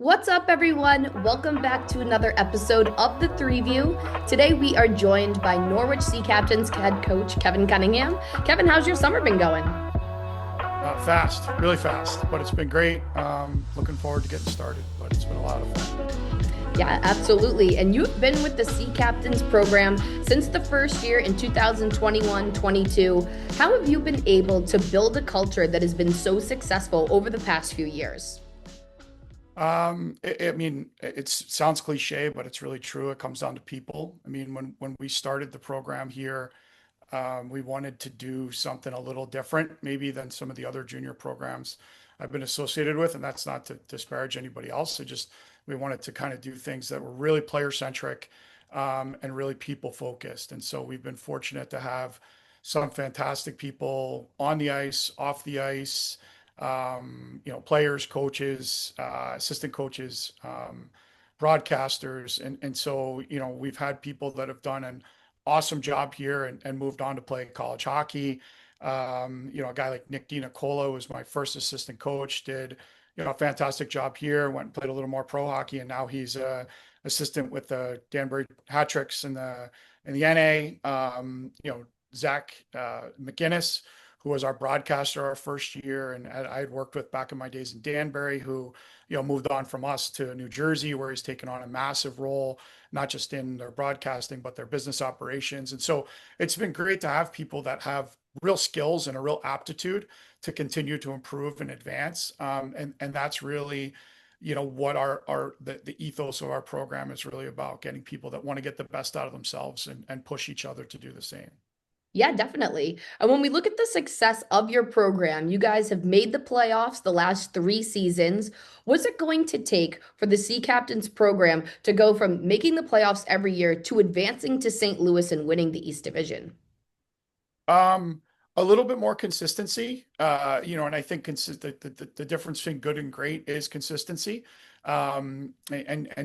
What's up, everyone? Welcome back to another episode of The Three View. Today, we are joined by Norwich Sea Captains head coach Kevin Cunningham. Kevin, how's your summer been going? Fast, really fast, but it's been great. Looking forward to getting started, but it's been a lot of fun. Yeah, absolutely. And you've been with the Sea Captains program since the first year in 2021-22. How have you been able to build a culture that has been so successful over the past few years? It sounds cliche, but it's really true. It comes down to people. I mean, when we started the program here, we wanted to do something a little different, maybe than some of the other junior programs I've been associated with, and that's not to disparage anybody else. We wanted to kind of do things that were really player centric, and really people focused. And so we've been fortunate to have some fantastic people on the ice, off the ice, players, coaches, assistant coaches, broadcasters. And so we've had people that have done an awesome job here and moved on to play college hockey. A guy like Nick DiNicola was my first assistant coach, did, a fantastic job here, went and played a little more pro hockey, and now he's a assistant with the Danbury Hat Tricks in the NA. Zach McGinnis, who was our broadcaster our first year, and I had worked with back in my days in Danbury, who moved on from us to New Jersey, where he's taken on a massive role, not just in their broadcasting but their business operations. And so it's been great to have people that have real skills and a real aptitude to continue to improve and advance. And that's really what the ethos of our program is really about: getting people that want to get the best out of themselves and push each other to do the same. Yeah, definitely. And when we look at the success of your program, you guys have made the playoffs the last three seasons. What's it going to take for the Sea Captains program to go from making the playoffs every year to advancing to St. Louis and winning the East Division? Um, a little bit more consistency, and I think the difference between good and great is consistency, and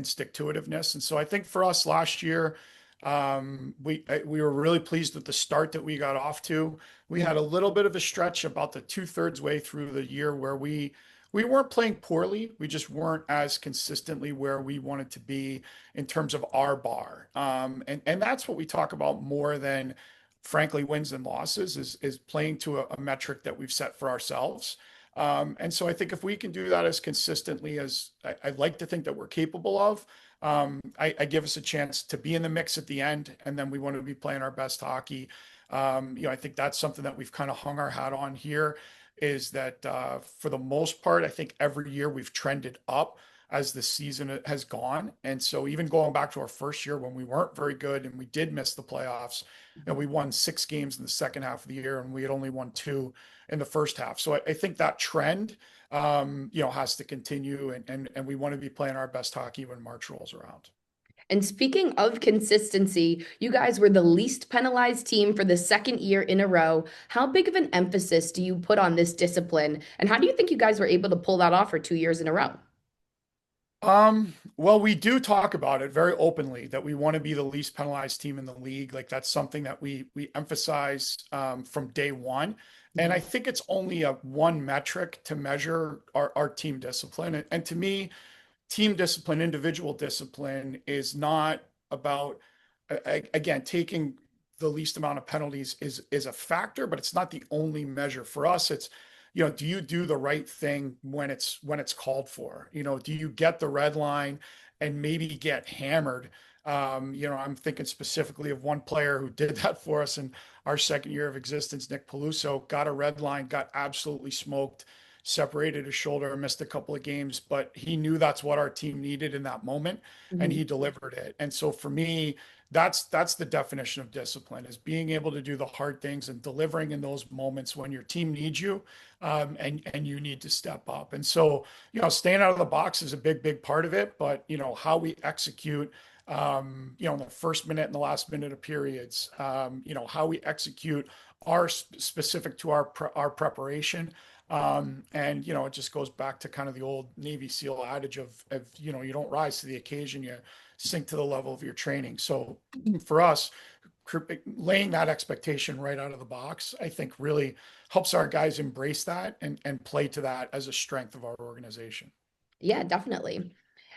stick-to-itiveness. And so I think for us last year, we were really pleased with the start that we got off to. We had a little bit of a stretch about the two-thirds way through the year where we weren't playing poorly. We just weren't as consistently where we wanted to be in terms of our bar. And that's what we talk about more than frankly wins and losses, is playing to a metric that we've set for ourselves. And so I think if we can do that as consistently as I'd like to think that we're capable of, I give us a chance to be in the mix at the end, and then we want to be playing our best hockey. I think that's something that we've kind of hung our hat on here, is that for the most part, I think every year we've trended up as the season has gone. And so even going back to our first year when we weren't very good and we did miss the playoffs, and we won 6 games in the second half of the year and we had only won two in the first half. So I think that trend, has to continue, and we want to be playing our best hockey when March rolls around. And speaking of consistency, you guys were the least penalized team for the second year in a row. How big of an emphasis do you put on this discipline? And how do you think you guys were able to pull that off for 2 years in a row? Well, we do talk about it very openly that we want to be the least penalized team in the league. Like, that's something that we emphasize from day one. And I think it's only a one metric to measure our team discipline. And to me, team discipline, individual discipline is not about, again, taking the least amount of penalties is a factor, but it's not the only measure. For us, it's, do you do the right thing when it's called for? Do you get the red line and maybe get hammered? I'm thinking specifically of one player who did that for us in our second year of existence. Nick Peluso got a red line, got absolutely smoked, separated his shoulder, missed a couple of games, but he knew that's what our team needed in that moment, and Mhm. he delivered it. And so for me, that's the definition of discipline: is being able to do the hard things and delivering in those moments when your team needs you, and you need to step up. And so, staying out of the box is a big part of it, but how we execute, in the first minute and the last minute of periods, how we execute are specific to our preparation. And it just goes back to kind of the old Navy SEAL adage of you don't rise to the occasion, you sink to the level of your training. So for us, laying that expectation right out of the box, I think really helps our guys embrace that and play to that as a strength of our organization. Yeah, definitely.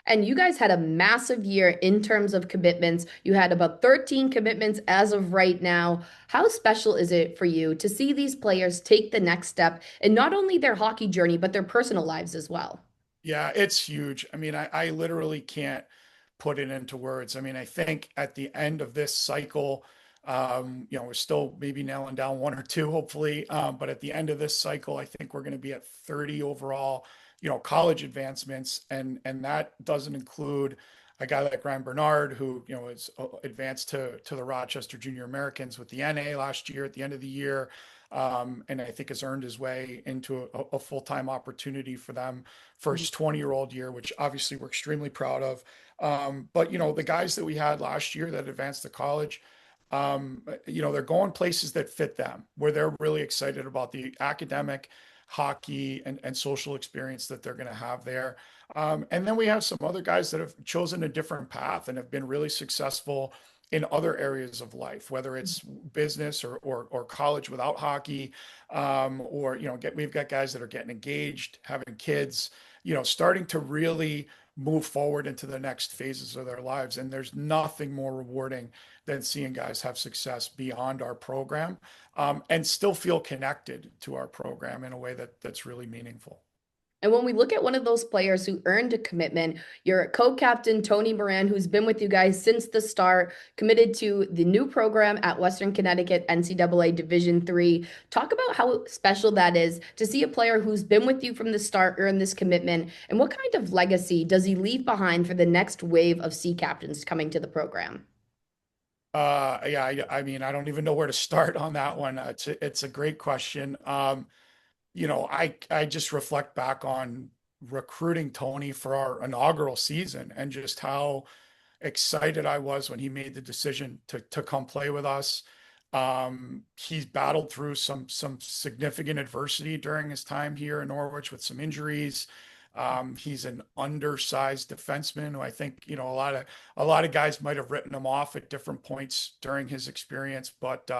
And you guys had a massive year in terms of commitments. You had about 13 commitments as of right now. How special is it for you to see these players take the next step in not only their hockey journey, but their personal lives as well? Yeah, it's huge. I mean, I literally can't put it into words. I mean, I think at the end of this cycle, we're still maybe nailing down one or two, hopefully. But at the end of this cycle, I think we're going to be at 30 overall, college advancements, and that doesn't include a guy like Ryan Bernard, who is advanced to the Rochester Junior Americans with the NA last year at the end of the year. And I think has earned his way into a full-time opportunity for them for his 20-year-old year, which obviously we're extremely proud of. But the guys that we had last year that advanced to college, they're going places that fit them, where they're really excited about the academic, hockey, and social experience that they're going to have there. And then we have some other guys that have chosen a different path and have been really successful in other areas of life, whether it's business or college without hockey, or we've got guys that are getting engaged, having kids, starting to really move forward into the next phases of their lives. And there's nothing more rewarding than seeing guys have success beyond our program, and still feel connected to our program in a way that's really meaningful. And when we look at one of those players who earned a commitment, your co-captain, Tony Moran, who's been with you guys since the start, committed to the new program at Western Connecticut NCAA Division III. Talk about how special that is to see a player who's been with you from the start earn this commitment, and what kind of legacy does he leave behind for the next wave of Sea Captains coming to the program? Yeah, I mean, I don't even know where to start on that one. It's a great question. I just reflect back on recruiting Tony for our inaugural season and just how excited I was when he made the decision to come play with us. He's battled through some significant adversity during his time here in Norwich with some injuries. He's an undersized defenseman who I think, a lot of guys might have written him off at different points during his experience, but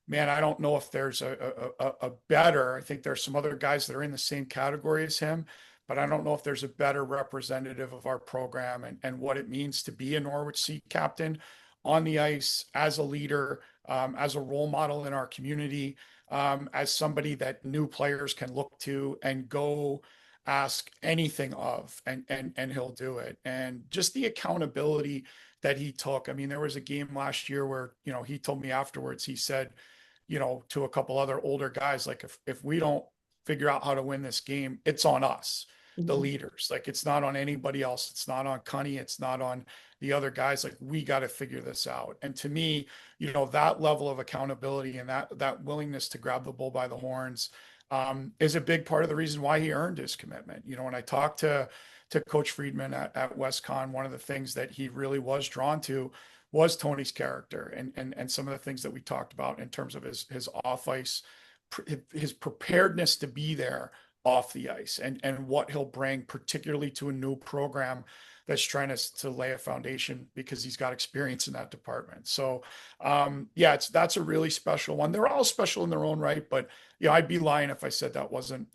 man, I don't know if there's a better. I think there's some other guys that are in the same category as him, but I don't know if there's a better representative of our program and what it means to be a Norwich Sea captain on the ice as a leader, as a role model in our community, as somebody that new players can look to and go ask anything of, and he'll do it. And just the accountability that he took. I mean, there was a game last year where, he told me afterwards, he said, to a couple other older guys, like if we don't figure out how to win this game, it's on us, the Mhm. leaders. Like it's not on anybody else. It's not on Cunny. It's not on the other guys. Like we got to figure this out. And to me, that level of accountability and that willingness to grab the bull by the horns, is a big part of the reason why he earned his commitment. When I talked to Coach Friedman at WestCon, one of the things that he really was drawn to was Tony's character and some of the things that we talked about in terms of his off ice, his preparedness to be there off the ice, and what he'll bring, particularly to a new program that's trying to lay a foundation because he's got experience in that department. So, yeah, that's a really special one. They're all special in their own right, but I'd be lying if I said that wasn't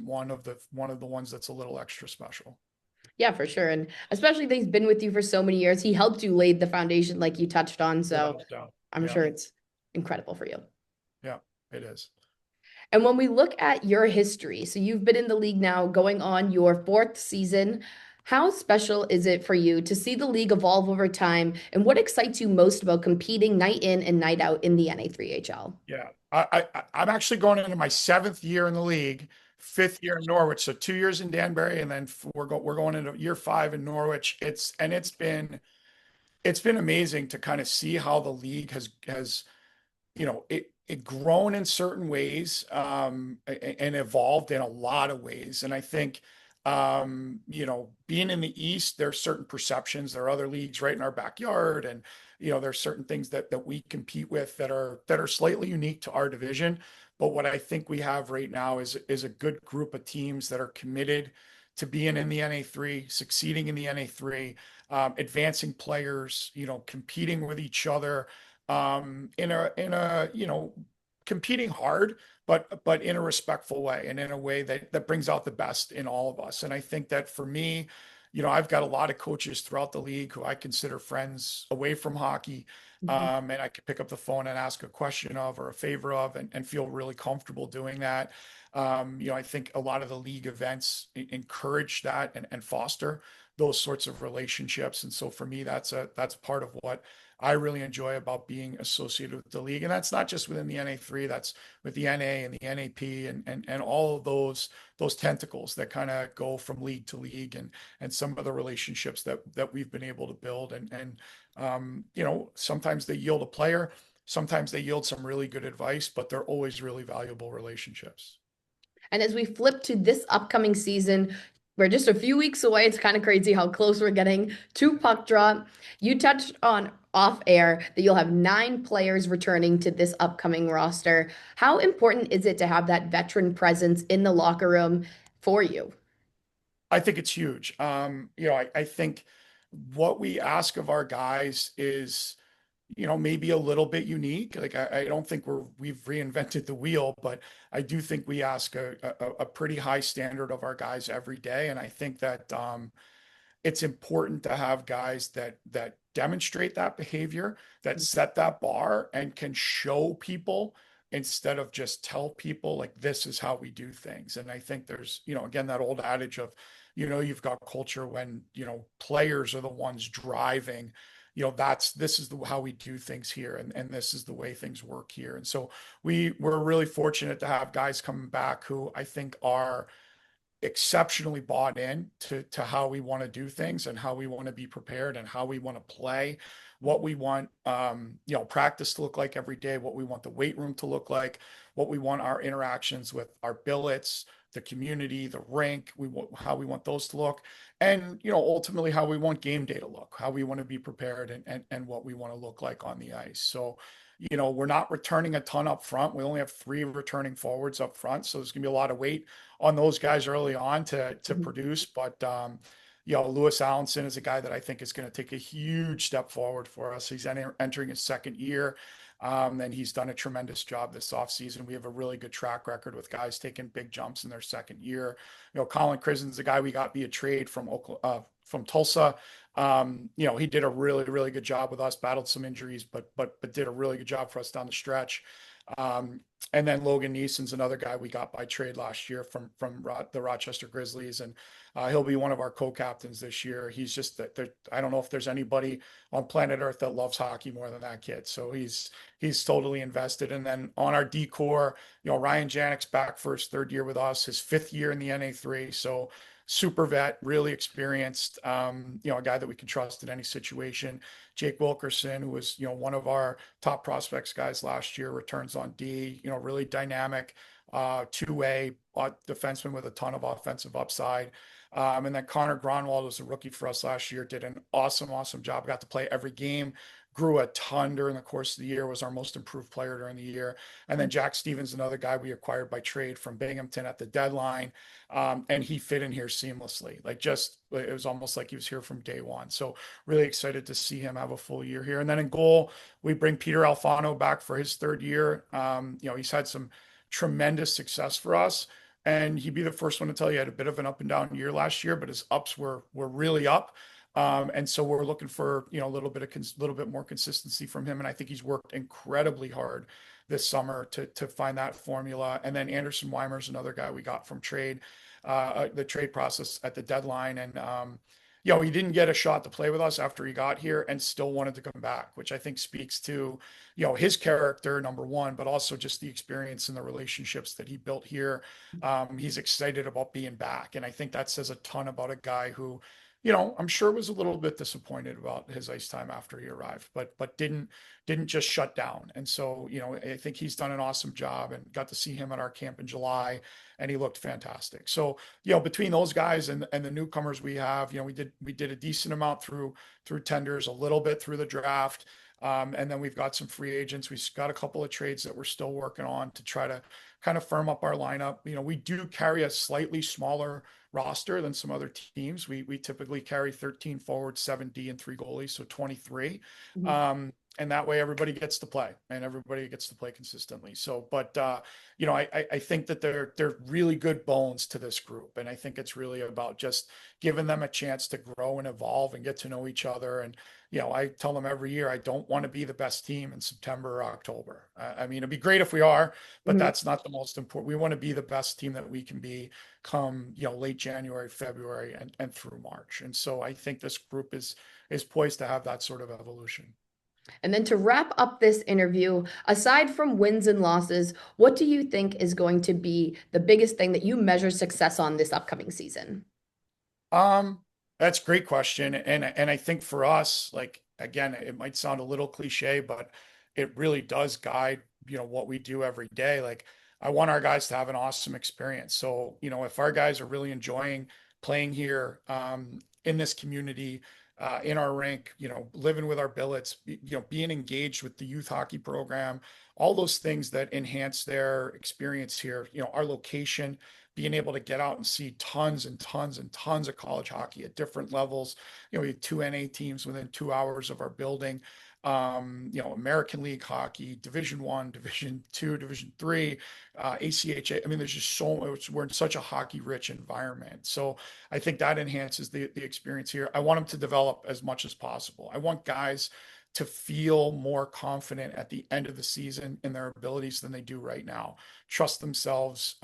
one of the ones that's a little extra special. Yeah, for sure. And especially that he's been with you for so many years. He helped you lay the foundation like you touched on. So Without a doubt. I'm Yeah, sure it's incredible for you. yeah, it is. And when we look at your history, so you've been in the league now going on your fourth season. How special is it for you to see the league evolve over time? And what excites you most about competing night in and night out in the NA3HL? Yeah, I'm actually going into my seventh year in the league, fifth year in Norwich, so 2 years in Danbury, and then we're going into year five in Norwich. It's been amazing to kind of see how the league has it grown in certain ways, and evolved in a lot of ways. And I think, being in the East, there are certain perceptions. There are other leagues right in our backyard, and there's certain things that we compete with that are slightly unique to our division. But what I think we have right now is a good group of teams that are committed to being in the NA3, succeeding in the NA3, advancing players, competing with each other, in a competing hard, but in a respectful way and in a way that brings out the best in all of us. And I think that for me, I've got a lot of coaches throughout the league who I consider friends away from hockey. Mhm. And I can pick up the phone and ask a question of or a favor of and feel really comfortable doing that. I think a lot of the league events encourage that and foster those sorts of relationships. And so for me, that's part of what I really enjoy about being associated with the league. And that's not just within the NA3, that's with the NA and the NAP and all of those tentacles that kind of go from league to league and some of the relationships that we've been able to build. Sometimes they yield a player, sometimes they yield some really good advice, but they're always really valuable relationships. And as we flip to this upcoming season, we're just a few weeks away. It's kind of crazy how close we're getting to puck drop. You touched on off air that you'll have 9 players returning to this upcoming roster. How important is it to have that veteran presence in the locker room for you? I think it's huge. I think what we ask of our guys is, maybe a little bit unique. Like I don't think we've reinvented the wheel, but I do think we ask a pretty high standard of our guys every day. And I think that it's important to have guys that demonstrate that behavior, that set that bar and can show people instead of just tell people like this is how we do things. And I think there's, again, that old adage of, you've got culture when, players are the ones driving, this is how we do things here and this is the way things work here. And so we're really fortunate to have guys coming back who I think are exceptionally bought in to how we want to do things and how we want to be prepared and how we want to play, what we want practice to look like every day, what we want the weight room to look like, what we want our interactions with our billets, the community, the rink, how we want those to look, and ultimately how we want game day to look, how we want to be prepared and what we want to look like on the ice. So we're not returning a ton up front. We only have 3 returning forwards up front. So there's going to be a lot of weight on those guys early on to Mhm. produce. But Lewis Allenson is a guy that I think is going to take a huge step forward for us. He's entering his second year. And he's done a tremendous job this offseason. We have a really good track record with guys taking big jumps in their second year. Colin Krisen's the guy we got via trade from Tulsa. He did a really, really good job with us, battled some injuries, but did a really good job for us down the stretch. Um, and then Logan Neeson's another guy we got by trade last year from the Rochester Grizzlies, and he'll be one of our co-captains this year. He's just that I don't know if there's anybody on planet Earth that loves hockey more than that kid. So he's totally invested. And then on our decor, Ryan Janik's back for his third year with us, his 5th year in the NA3. So super vet, really experienced, a guy that we can trust in any situation. Jake Wilkerson, who was, one of our top prospects guys last year, returns on D, really dynamic, two-way defenseman with a ton of offensive upside. And then Connor Gronwald was a rookie for us last year, did an awesome, awesome job. Got to play every game, grew a ton during the course of the year, was our most improved player during the year. And then Jack Stevens, another guy we acquired by trade from Binghamton at the deadline. And he fit in here seamlessly. It was almost like he was here from day one. So really excited to see him have a full year here. And then in goal, we bring Peter Alfano back for his third year. He's had some tremendous success for us. And he'd be the first one to tell you he had a bit of an up and down year last year, but his ups were really up. And so we're looking for a little bit more consistency from him, and I think he's worked incredibly hard this summer to find that formula. And then Anderson Weimer is another guy we got from the trade process at the deadline, and he didn't get a shot to play with us after he got here, and still wanted to come back, which I think speaks to his character, number one, but also just the experience and the relationships that he built here. He's excited about being back, and I think that says a ton about a guy who I'm sure was a little bit disappointed about his ice time after he arrived, but didn't just shut down. And so, I think he's done an awesome job, and got to see him at our camp in July, and he looked fantastic. So, between those guys and the newcomers we have, we did a decent amount through tenders, a little bit through the draft. And then we've got some free agents. We've got a couple of trades that we're still working on to try to kind of firm up our lineup. We do carry a slightly smaller roster than some other teams. We typically carry 13 forwards, 7 D, and 3 goalies, so 23. Mhm. Um, And that way everybody gets to play and everybody gets to play consistently. So, but I think that they're really good bones to this group. And I think it's really about just giving them a chance to grow and evolve and get to know each other. And, I tell them every year, I don't want to be the best team in September or October. I mean, it'd be great if we are, but Mhm. that's not the most important. We want to be the best team that we can be come, late January, February, and through March. And so I think this group is poised to have that sort of evolution. And then to wrap up this interview, aside from wins and losses, what do you think is going to be the biggest thing that you measure success on this upcoming season? Um, that's a great question. And I think for us, like again, it might sound a little cliche, but it really does guide, what we do every day. Like I want our guys to have an awesome experience. So, if our guys are really enjoying playing here, in this community, in our rink, living with our billets, being engaged with the youth hockey program, all those things that enhance their experience here, our location, being able to get out and see tons and tons and tons of college hockey at different levels. We had two NA teams within 2 hours of our building. American League hockey, Division One, Division Two, Division Three, ACHA. I mean, there's just so much. We're in such a hockey-rich environment, so I think that enhances the experience here. I want them to develop as much as possible. I want guys to feel more confident at the end of the season in their abilities than they do right now. Trust themselves,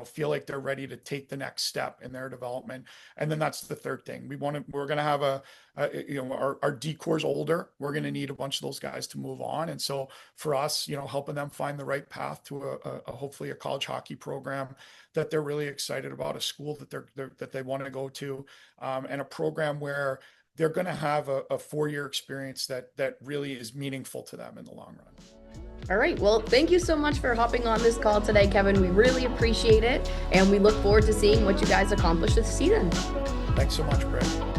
feel like they're ready to take the next step in their development. And then that's the third thing. We're going to have our decore's older. We're going to need a bunch of those guys to move on. And so for us, helping them find the right path to hopefully a college hockey program that they're really excited about, a school that they want to go to, and a program where they're going to have a 4 year experience that really is meaningful to them in the long run. All right. Well, thank you so much for hopping on this call today, Kevin. We really appreciate it. And we look forward to seeing what you guys accomplish this season. Thanks so much, Greg.